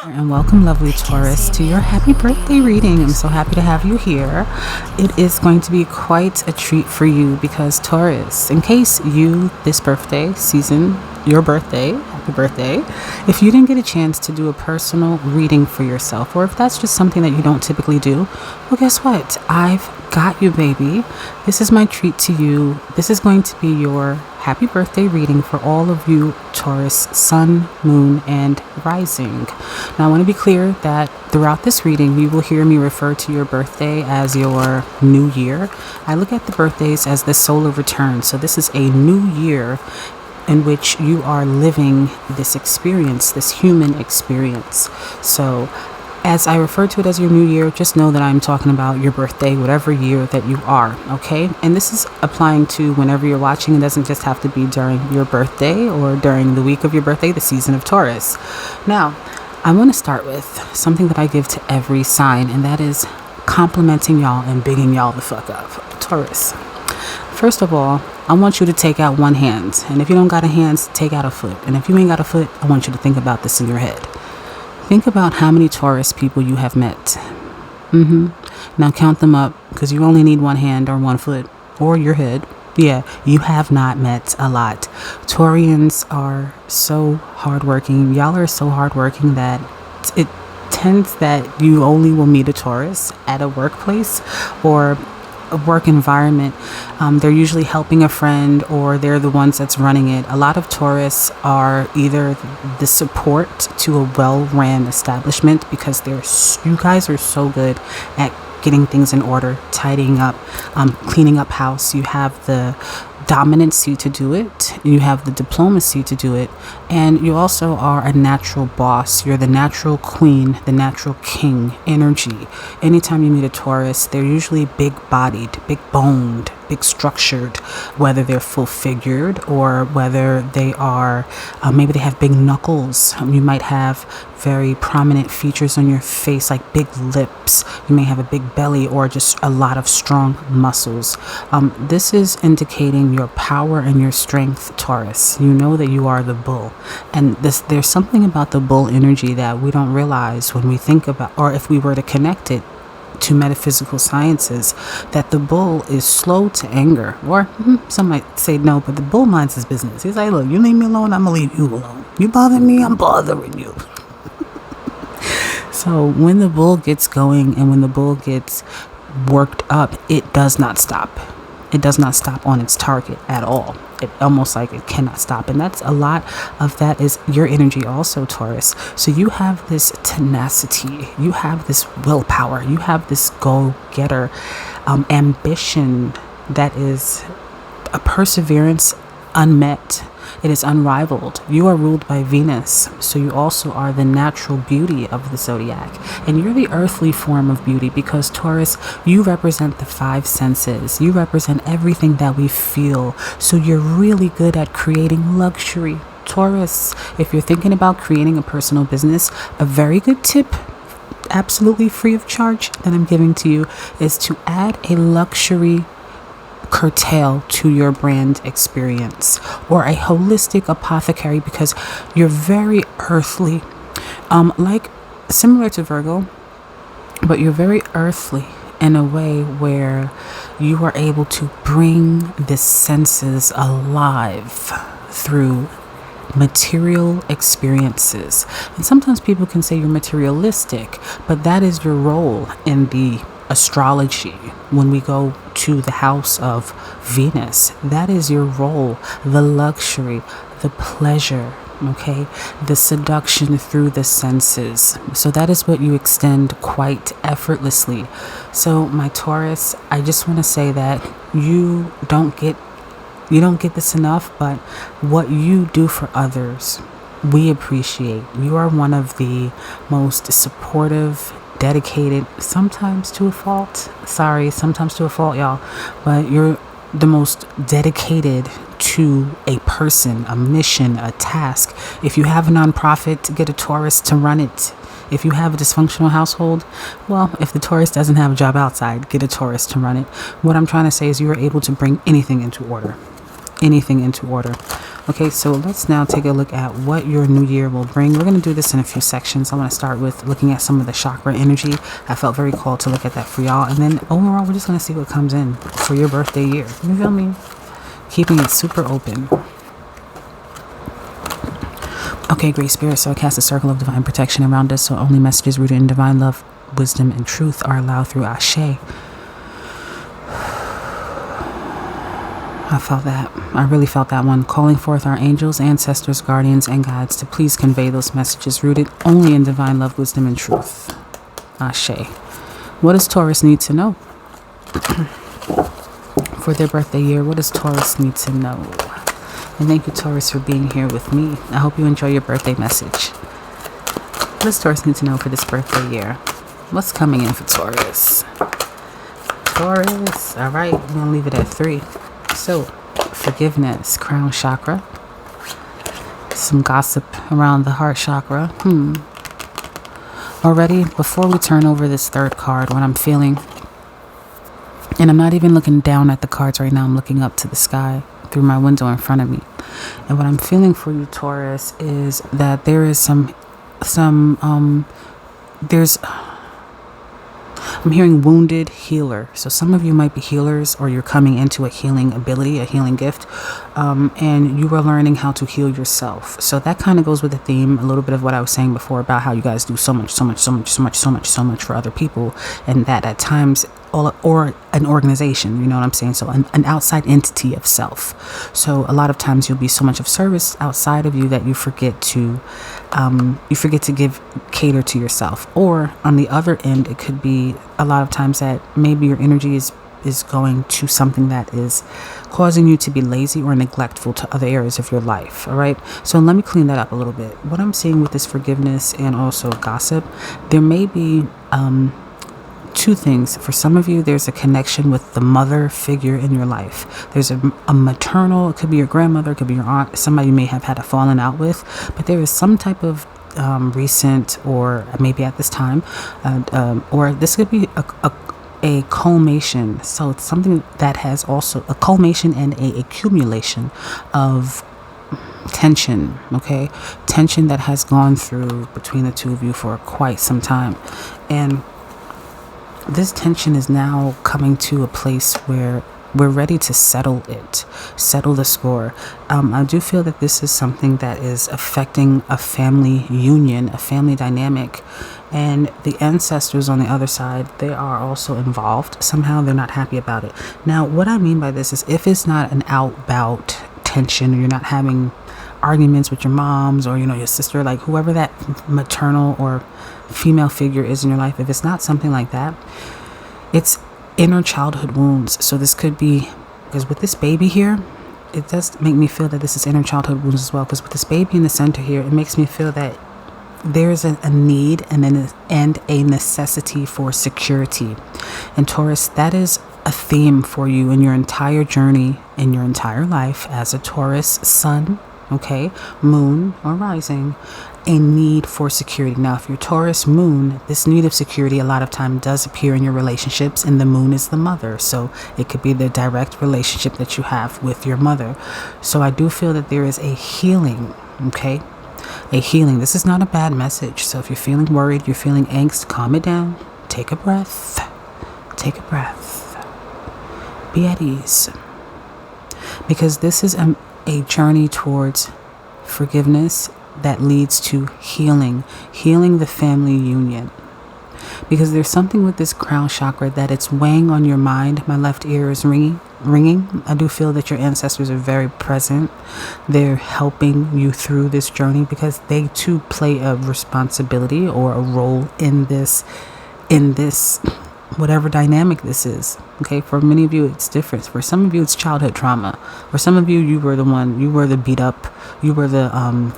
And welcome, lovely Taurus, to your happy birthday reading. I'm so happy to have you here. It is going to be quite a treat for you because Taurus, in case you, this birthday season, your birthday, happy birthday, if you didn't get a chance to do a personal reading for yourself, or if that's just something that you don't typically do, well, guess what? I've got you, baby. This is my treat to you. This is going to be your happy birthday reading for all of you Taurus Sun, Moon, and Rising. Now, I want to be clear that throughout this reading, you will hear me refer to your birthday as your new year. I look at the birthdays as the solar return. So this is a new year in which you are living this experience, this human experience. So as I refer to it as your new year, just know that I'm talking about your birthday, whatever year that you are, okay? And this is applying to whenever you're watching. It doesn't just have to be during your birthday or during the week of your birthday, the season of Taurus. Now, I want to start with something that I give to every sign, and that is complimenting y'all and bigging y'all the fuck up. Taurus. First of all, I want you to take out one hand. And if you don't got a hand, take out a foot. And if you ain't got a foot, I want you to think about this in your head. Think about how many Taurus people you have met. Now count them up, because you only need one hand or one foot or your head. Yeah, you have not met a lot. Taurians are so hardworking. Y'all are so hardworking that it tends that you only will meet a Taurus at a workplace or a work environment. They're usually helping a friend, or they're the ones that's running it. A lot of Taurus are either the support to a well-ran establishment, because you guys are so good at getting things in order, tidying up, cleaning up house. You have the dominancy to do it, you have the diplomacy to do it, and you also are a natural boss. You're the natural queen, the natural king energy. Anytime you meet a Taurus, they're usually big-bodied, big-boned, big-structured, whether they're full-figured or whether they are, maybe they have big knuckles. You might have very prominent features on your face, like big lips. You may have a big belly or just a lot of strong muscles. This is indicating your power and your strength, Taurus. You know that you are the bull. And there's something about the bull energy that we don't realize when we think about, or if we were to connect it to metaphysical sciences, that the bull is slow to anger. Or some might say no, but the bull minds his business. He's like, look, you leave me alone, I'm gonna leave you alone. You bother me, I'm bothering you. So when the bull gets going and when the bull gets worked up, it does not stop. It does not stop on its target at all. It almost like it cannot stop. And that's a lot of that is your energy also, Taurus. So you have this tenacity, you have this willpower, you have this go-getter ambition that is a perseverance unmet. It is unrivaled. You are ruled by Venus, so you also are the natural beauty of the zodiac. And you're the earthly form of beauty because, Taurus, you represent the five senses. You represent everything that we feel. So you're really good at creating luxury. Taurus, if you're thinking about creating a personal business, a very good tip, absolutely free of charge, that I'm giving to you is to add a luxury curtail to your brand experience, or a holistic apothecary, because you're very earthly, like similar to Virgo, but you're very earthly in a way where you are able to bring the senses alive through material experiences. And sometimes people can say you're materialistic, but that is your role in the astrology. When we go to the house of Venus, that is your role, the luxury, the pleasure, okay, the seduction through the senses. So that is what you extend quite effortlessly. So my Taurus, I just want to say that you don't get this enough, but what you do for others, we appreciate. You are one of the most supportive, dedicated, sometimes to a fault, y'all, but you're the most dedicated to a person, a mission, a task. If you have a nonprofit, get a Taurus to run it. If you have a dysfunctional household, well, if the Taurus doesn't have a job outside, get a Taurus to run it. What I'm trying to say is you are able to bring anything into order. anything into order. Okay, so let's now take a look at what your new year will bring. We're going to do this in a few sections. I want to start with looking at some of the chakra energy. I felt very called to look at that for y'all. And then overall, we're just going to see what comes in for your birthday year. You feel me? Keeping it super open. Okay, great spirit. So I cast a circle of divine protection around us. So only messages rooted in divine love, wisdom, and truth are allowed through Ashe. I felt that. I really felt that one. Calling forth our angels, ancestors, guardians, and guides to please convey those messages rooted only in divine love, wisdom, and truth. Ashe. What does Taurus need to know? For their birthday year, what does Taurus need to know? And thank you, Taurus, for being here with me. I hope you enjoy your birthday message. What does Taurus need to know for this birthday year? What's coming in for Taurus? Taurus. All right, I'm going to leave it at 3. So, forgiveness, crown chakra. Some gossip around the heart chakra. Already, before we turn over this third card, what I'm feeling, and I'm not even looking down at the cards right now, I'm looking up to the sky through my window in front of me. And what I'm feeling for you, Taurus, is that there is I'm hearing wounded healer. So some of you might be healers, or you're coming into a healing ability, a healing gift, and you are learning how to heal yourself. So that kind of goes with the theme, a little bit of what I was saying before about how you guys do so much for other people, and that at times, or an organization, you know what I'm saying? So an outside entity of self. So a lot of times you'll be so much of service outside of you that you forget to cater to yourself. Or on the other end, it could be a lot of times that maybe your energy is going to something that is causing you to be lazy or neglectful to other areas of your life. All right. So let me clean that up a little bit. What I'm seeing with this forgiveness and also gossip, there may be, 2 things. For some of you, there's a connection with the mother figure in your life. There's a maternal, it could be your grandmother, it could be your aunt, somebody you may have had a falling out with, but there is some type of recent, or maybe at this time, or this could be a culmination. So it's something that has also a culmination and a accumulation of tension. Okay, tension that has gone through between the two of you for quite some time, and this tension is now coming to a place where we're ready to settle the score. I do feel that this is something that is affecting a family union, a family dynamic, and the ancestors on the other side, they are also involved. Somehow they're not happy about it. Now, what I mean by this is, if it's not an out-bout tension, or you're not having arguments with your moms or, your sister, like whoever that maternal or female figure is in your life, if it's not something like that, it's inner childhood wounds. So this could be, because with this baby here, it does make me feel that this is inner childhood wounds as well, because with this baby in the center here, it makes me feel that there's a need and a necessity for security. And Taurus, that is a theme for you in your entire journey, in your entire life as a Taurus sun, okay, moon or rising, a need for security. Now, if you're Taurus moon, this need of security a lot of time does appear in your relationships, and the moon is the mother. So it could be the direct relationship that you have with your mother. So I do feel that there is a healing, okay? A healing. This is not a bad message. So if you're feeling worried, you're feeling angst, calm it down. Take a breath. Take a breath. Be at ease. Because this is a journey towards forgiveness that leads to healing the family union. Because there's something with this crown chakra that it's weighing on your mind. My left ear is ringing. I do feel that your ancestors are very present. They're helping you through this journey, because they too play a responsibility or a role in this whatever dynamic this is. Okay, for many of you it's different. For some of you it's childhood trauma. For some of you, you were the beat up, you were the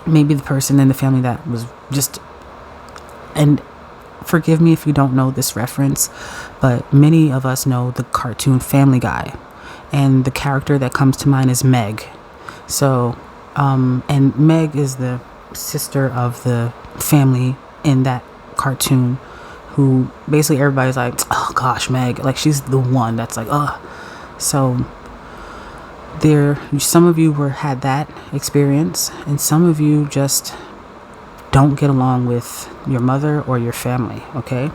maybe the person in the family that was just, and forgive me if you don't know this reference, but many of us know the cartoon Family Guy, and the character that comes to mind is Meg. So and Meg is the sister of the family in that cartoon, who basically everybody's like, oh gosh, Meg, like she's the one that's like, oh. So some of you had that experience, and some of you just don't get along with your mother or your family, okay?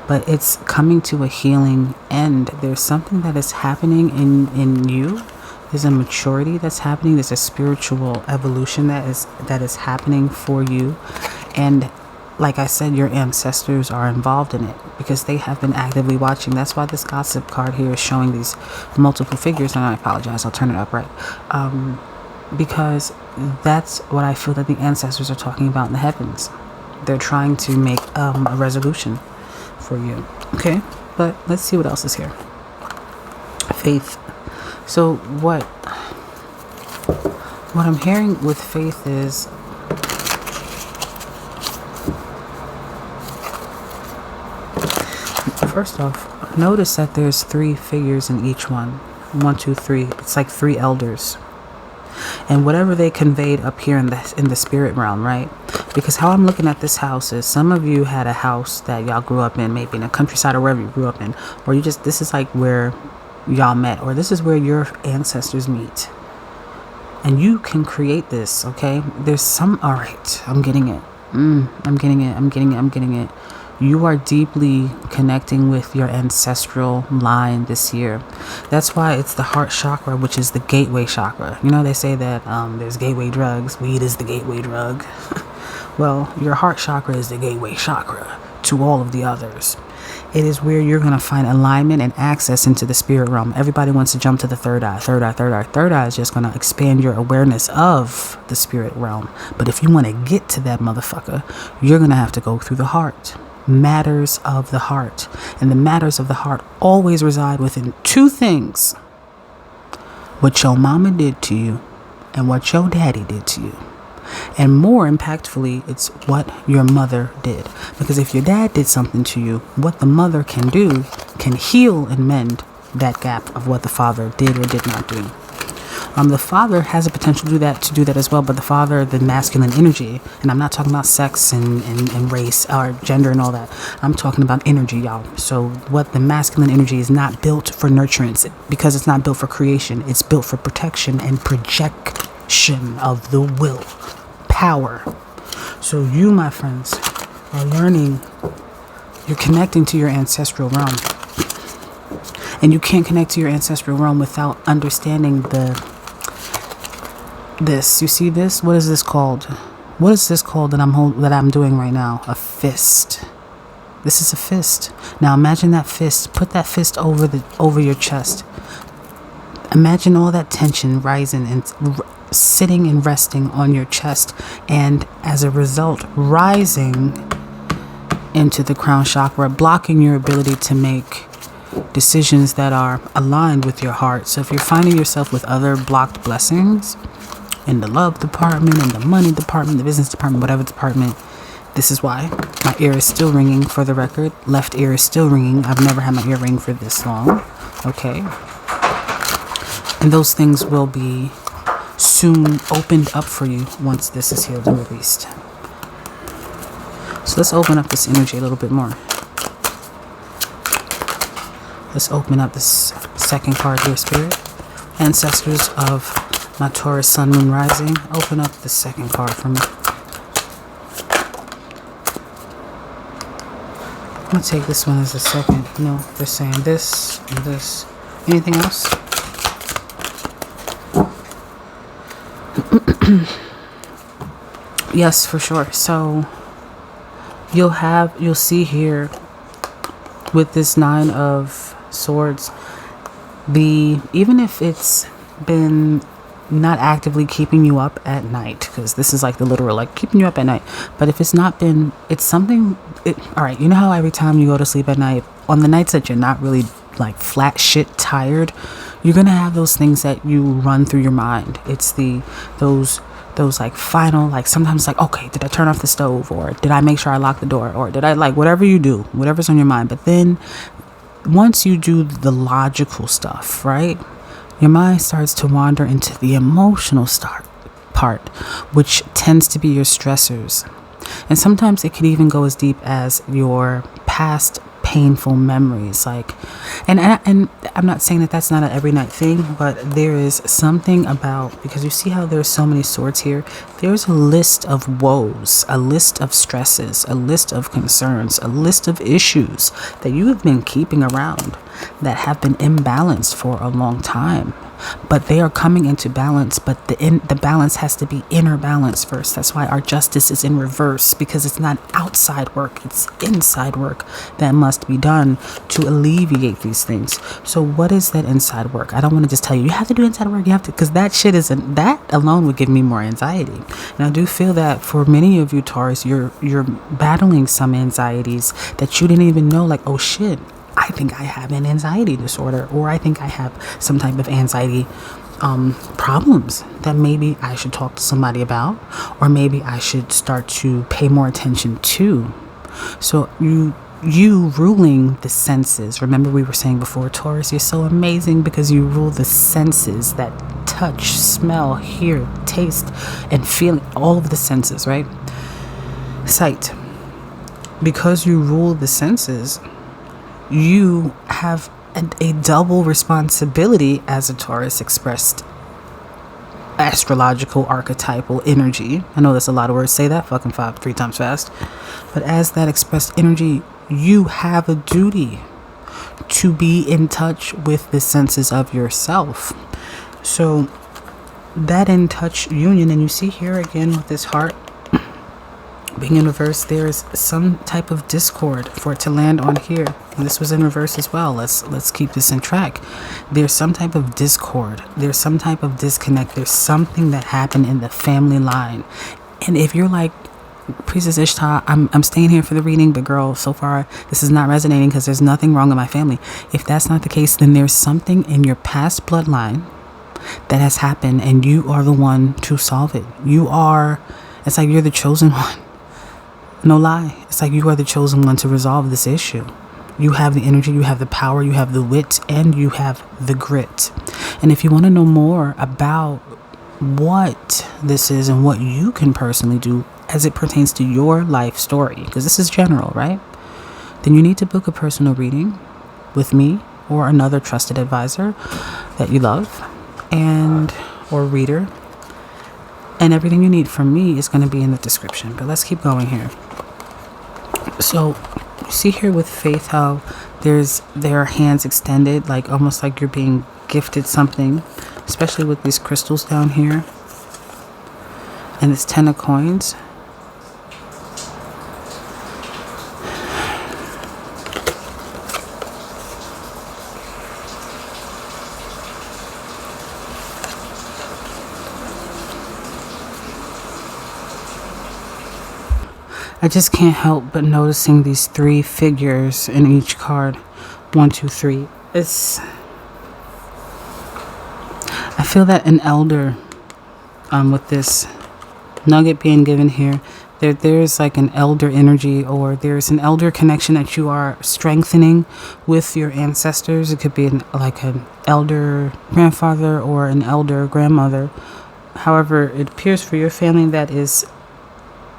But it's coming to a healing end. There's something that is happening in you. There's a maturity that's happening. There's a spiritual evolution that is happening for you. And like I said, your ancestors are involved in it because they have been actively watching. That's why this gossip card here is showing these multiple figures. And I apologize, I'll turn it up right. Because that's what I feel that the ancestors are talking about in the heavens. They're trying to make a resolution for you. Okay, but let's see what else is here. Faith. So what I'm hearing with faith is first off, notice that there's 3 figures in each one. 1, 2, 3. It's like 3 elders. And whatever they conveyed up here in the spirit realm, right? Because how I'm looking at this house is some of you had a house that y'all grew up in, maybe in a countryside or wherever you grew up in, or this is like where y'all met, or this is where your ancestors meet. And you can create this, okay? There's all right, I'm getting it. I'm getting it. You are deeply connecting with your ancestral line this year. That's why it's the heart chakra, which is the gateway chakra. You know, they say that there's gateway drugs. Weed is the gateway drug. Well, your heart chakra is the gateway chakra to all of the others. It is where you're going to find alignment and access into the spirit realm. Everybody wants to jump to the third eye. Third eye is just going to expand your awareness of the spirit realm. But if you want to get to that motherfucker, you're going to have to go through the heart. Matters of the heart. And the matters of the heart always reside within 2 things. What your mama did to you and what your daddy did to you. And more impactfully, it's what your mother did. Because if your dad did something to you, what the mother can do can heal and mend that gap of what the father did or did not do. The father has a potential to do that as well, but the father, the masculine energy, and I'm not talking about sex and race or gender and all that. I'm talking about energy, y'all. So what the masculine energy is not built for nurturance, because it's not built for creation. It's built for protection and projection of the will, power. So you, my friends, are learning. You're connecting to your ancestral realm. And you can't connect to your ancestral realm without understanding this. You see this? What is this called? What is this called that I'm doing right now? A fist. This is a fist. Now imagine that fist. Put that fist over your chest. Imagine all that tension rising and sitting and resting on your chest, and as a result, rising into the crown chakra, blocking your ability to make decisions that are aligned with your heart. So if you're finding yourself with other blocked blessings in the love department, in the money department, the business department, whatever department, this is why. My ear is still ringing, for the record. Left ear is still ringing. I've never had my ear ring for this long. Okay. And those things will be soon opened up for you once this is healed and released. So let's open up this energy a little bit more. Let's open up this second card here, Spirit. Ancestors of my Taurus Sun, Moon, Rising. Open up the second card for me. I'm going to take this one as a second. No, they're saying this and this. Anything else? Yes, for sure. So you'll see here with this 9 of Swords, even if it's been not actively keeping you up at night, because this is like the literal, like keeping you up at night, but if it's not been, it's something, all right, you know how every time you go to sleep at night, on the nights that you're not really like flat shit tired, you're gonna have those things that you run through your mind. It's those like final, like sometimes like, okay, did I turn off the stove, or did I make sure I locked the door, or did I, like, whatever you do, whatever's on your mind. But then once you do the logical stuff, right, your mind starts to wander into the emotional part, which tends to be your stressors. And sometimes it can even go as deep as your past painful memories. Like, and I'm not saying that that's not an every night thing, but there is something about, because you see how there's so many swords here, there's a list of woes, a list of stresses, a list of concerns, a list of issues that you have been keeping around that have been imbalanced for a long time. But they are coming into balance, but the balance has to be inner balance first. That's why our justice is in reverse, because it's not outside work, it's inside work that must be done to alleviate these things. So what is that inside work? I don't want to just tell you have to do inside work, you have to, because that alone would give me more anxiety. And I do feel that for many of you Taurus, you're battling some anxieties that you didn't even know, like, oh shit, I think I have an anxiety disorder, or I think I have some type of anxiety problems that maybe I should talk to somebody about, or maybe I should start to pay more attention to. So you ruling the senses. Remember we were saying before, Taurus, you're so amazing because you rule the senses, that touch, smell, hear, taste, and feeling, all of the senses, right? Sight. Because you rule the senses, you have a double responsibility as a Taurus expressed astrological archetypal energy. I know that's a lot of words. Say that fucking 3 times fast. But as that expressed energy, you have a duty to be in touch with the senses of yourself. So that in touch union, and you see here again with this heart being in reverse, there's some type of discord for it to land on here. And this was in reverse as well. Let's keep this in track. There's some type of discord. There's some type of disconnect. There's something that happened in the family line. And if you're like, Priestess Ishtah, I'm staying here for the reading, but girl, so far this is not resonating because there's nothing wrong in my family. If that's not the case, then there's something in your past bloodline that has happened, and you are the one to solve it. It's like you're the chosen one. No lie. It's like you are the chosen one to resolve this issue. You have the energy, you have the power, you have the wit, and you have the grit. And if you want to know more about what this is and what you can personally do as it pertains to your life story, because this is general, right? Then you need to book a personal reading with me or another trusted advisor that you love, or reader. And everything you need from me is going to be in the description. But let's keep going here. So you see here with Faith how there are hands extended, like almost like you're being gifted something, especially with these crystals down here. And this 10 of coins. I just can't help but noticing these 3 figures in each card. 1, 2, 3. I feel that an elder, with this nugget being given here, there's like an elder energy, or there's an elder connection that you are strengthening with your ancestors. It could be like an elder grandfather or an elder grandmother. However, it appears for your family that is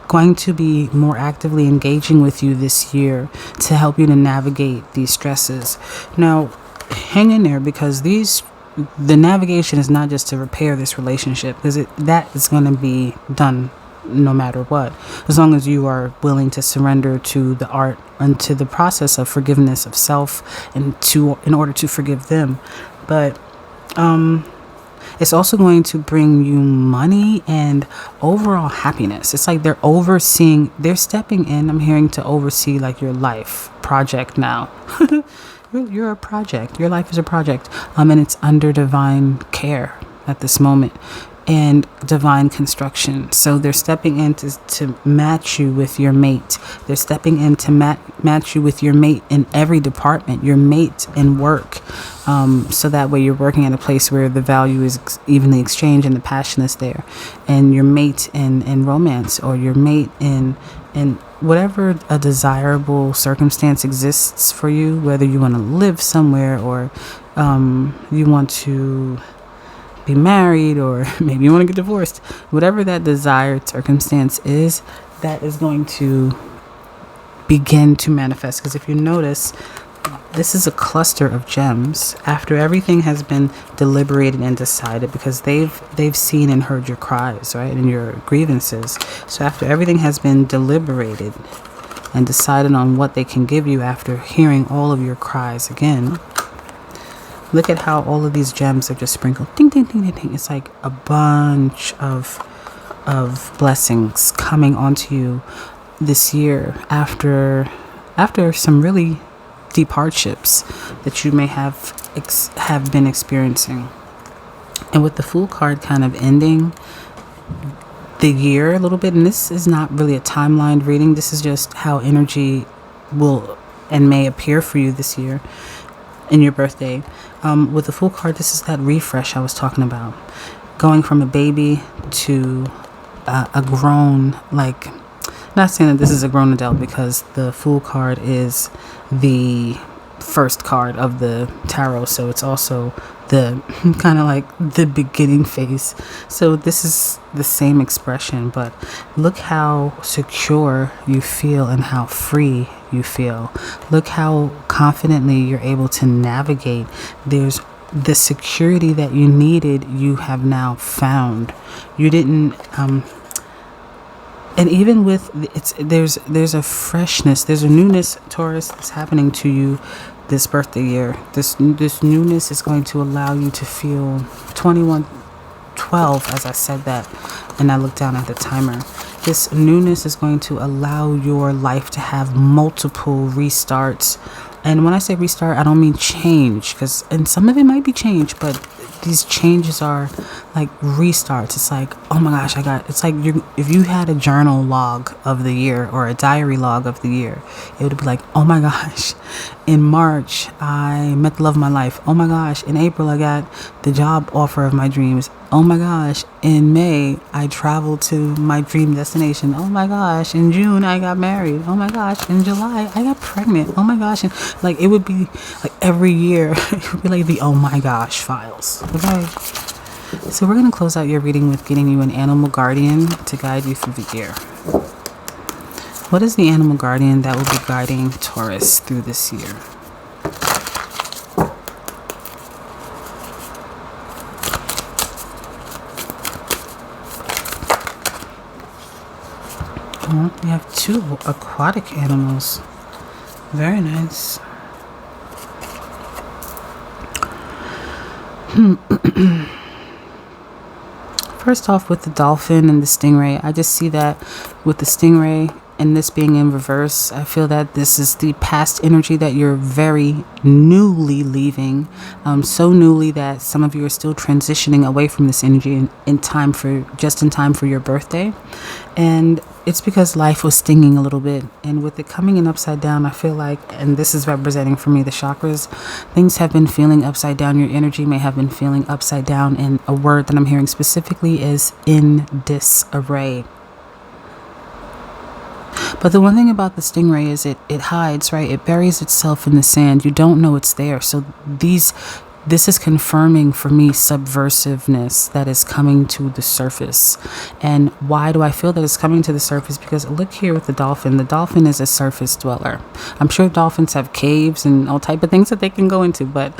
going to be more actively engaging with you this year to help you to navigate these stresses. Now, hang in there, because the navigation is not just to repair this relationship, because that is going to be done no matter what, as long as you are willing to surrender to the art and to the process of forgiveness of self, and in order to forgive them. But it's also going to bring you money and overall happiness. It's like they're stepping in, I'm hearing, to oversee like your life project now. You're a project. Your life is a project. And it's under divine care at this moment, and divine construction. So they're stepping in to match you with your mate. They're stepping in to match you with your mate in every department, your mate in work. So that way you're working at a place where the value is evenly exchanged and the passion is there. And your mate in romance, or your mate in whatever a desirable circumstance exists for you, whether you want to live somewhere, or you want to be married, or maybe you want to get divorced. Whatever that desired circumstance is, that is going to begin to manifest. Because if you notice, this is a cluster of gems after everything has been deliberated and decided, because they've seen and heard your cries, right, and your grievances. So after everything has been deliberated and decided on what they can give you after hearing all of your cries again, look at how all of these gems are just sprinkled. Ding, ding, ding, ding, ding. It's like a bunch of blessings coming onto you this year after some really deep hardships that you may have been experiencing. And with the Fool card kind of ending the year a little bit, and this is not really a timeline reading, this is just how energy will and may appear for you this year in your birthday. With the Fool card, this is that refresh I was talking about, going from a baby to a grown, like, not saying that this is a grown adult, because the Fool card is the first card of the tarot, so it's also the kind of like the beginning phase. So this is the same expression, but look how secure you feel and how free you feel. Look how confidently you're able to navigate. There's the security that you needed, you have now found. You didn't and even with there's a freshness, there's a newness, Taurus, that's happening to you this birthday year. This newness is going to allow you to feel 2112, as I said that, and I looked down at the timer. This newness is going to allow your life to have multiple restarts. And when I say restart, I don't mean change, and some of it might be change, but these changes are like restarts. It's like, oh my gosh, it's like if you had a journal log of the year or a diary log of the year, it would be like, oh my gosh, in March I met the love of my life. Oh my gosh, in April I got the job offer of my dreams. Oh my gosh, in May I traveled to my dream destination. Oh my gosh, in June I got married. Oh my gosh, in July I got pregnant. Oh my gosh, and like it would be like every year it would be like the oh my gosh files. Okay, so we're going to close out your reading with getting you an animal guardian to guide you through the year. What is the animal guardian that will be guiding Taurus through this year? Well, we have two aquatic animals. Very nice. First off, with the dolphin and the stingray, I just see that with the stingray and this being in reverse, I feel that this is the past energy that you're very newly leaving, so newly that some of you are still transitioning away from this energy in time for your birthday. And it's because life was stinging a little bit, and with it coming in upside down, I feel like, and this is representing for me the chakras, things have been feeling upside down. Your energy may have been feeling upside down, and a word that I'm hearing specifically is in disarray. But the one thing about the stingray is it hides, right? It buries itself in the sand. You don't know it's there. So this is confirming for me subversiveness that is coming to the surface. And why do I feel that it's coming to the surface? Because look here with the dolphin. The dolphin is a surface dweller. I'm sure dolphins have caves and all type of things that they can go into, but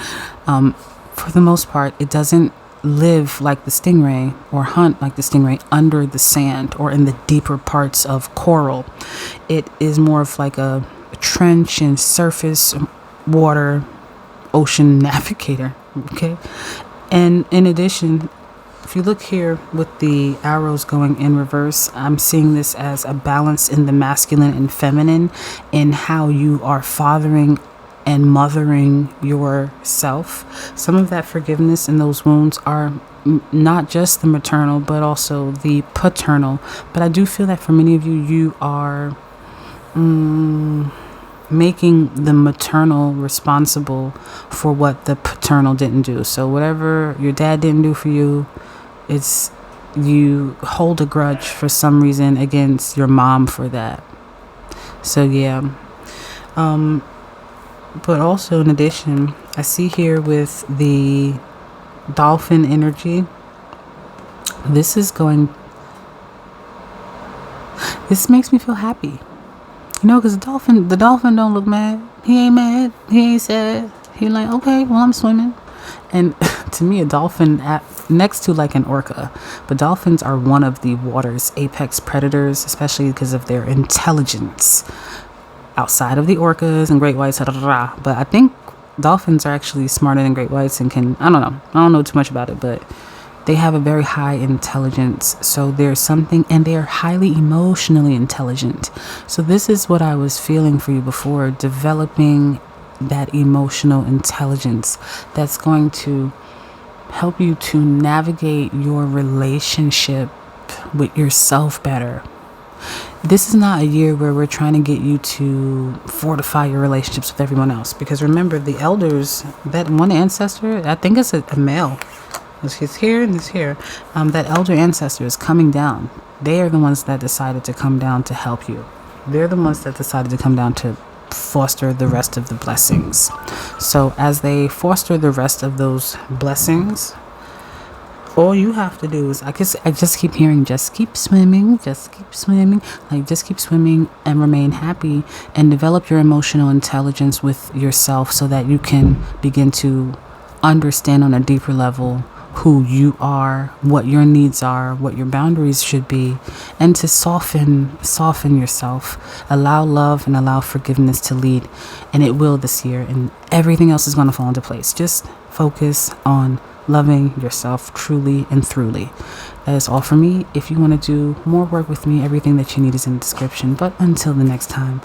for the most part, it doesn't live like the stingray or hunt like the stingray under the sand or in the deeper parts of coral. It is more of like a trench and surface water ocean navigator. Okay, and in addition, if you look here with the arrows going in reverse, I'm seeing this as a balance in the masculine and feminine, in how you are fathering and mothering yourself. Some of that forgiveness and those wounds are not just the maternal, but also the paternal. But I do feel that for many of you, you are making the maternal responsible for what the paternal didn't do. So whatever your dad didn't do for you, it's you hold a grudge for some reason against your mom for that. So yeah. But also in addition, I see here with the dolphin energy, this makes me feel happy. You know, because the dolphin don't look mad. He ain't mad. He ain't sad. He like, okay, well, I'm swimming. And to me, a dolphin, next to like an orca, but dolphins are one of the water's apex predators, especially because of their intelligence. Outside of the orcas and great whites, but I think dolphins are actually smarter than great whites and can, I don't know too much about it, but they have a very high intelligence. So there's something, and they're highly emotionally intelligent. So this is what I was feeling for you before, developing that emotional intelligence that's going to help you to navigate your relationship with yourself better. This is not a year where we're trying to get you to fortify your relationships with everyone else, because remember, the elders, that one ancestor, I think it's a male, he's here and he's here, that elder ancestor is coming down. They are the ones that decided to come down to help you. They're the ones that decided to come down to foster the rest of the blessings. So as they foster the rest of those blessings, all you have to do is, I just keep hearing, just keep swimming, like just keep swimming and remain happy and develop your emotional intelligence with yourself so that you can begin to understand on a deeper level who you are, what your needs are, what your boundaries should be, and to soften yourself. Allow love and allow forgiveness to lead, and it will this year, and everything else is going to fall into place. Just focus on loving yourself truly and throughly. That is all for me. If you want to do more work with me, everything that you need is in the description. But until the next time,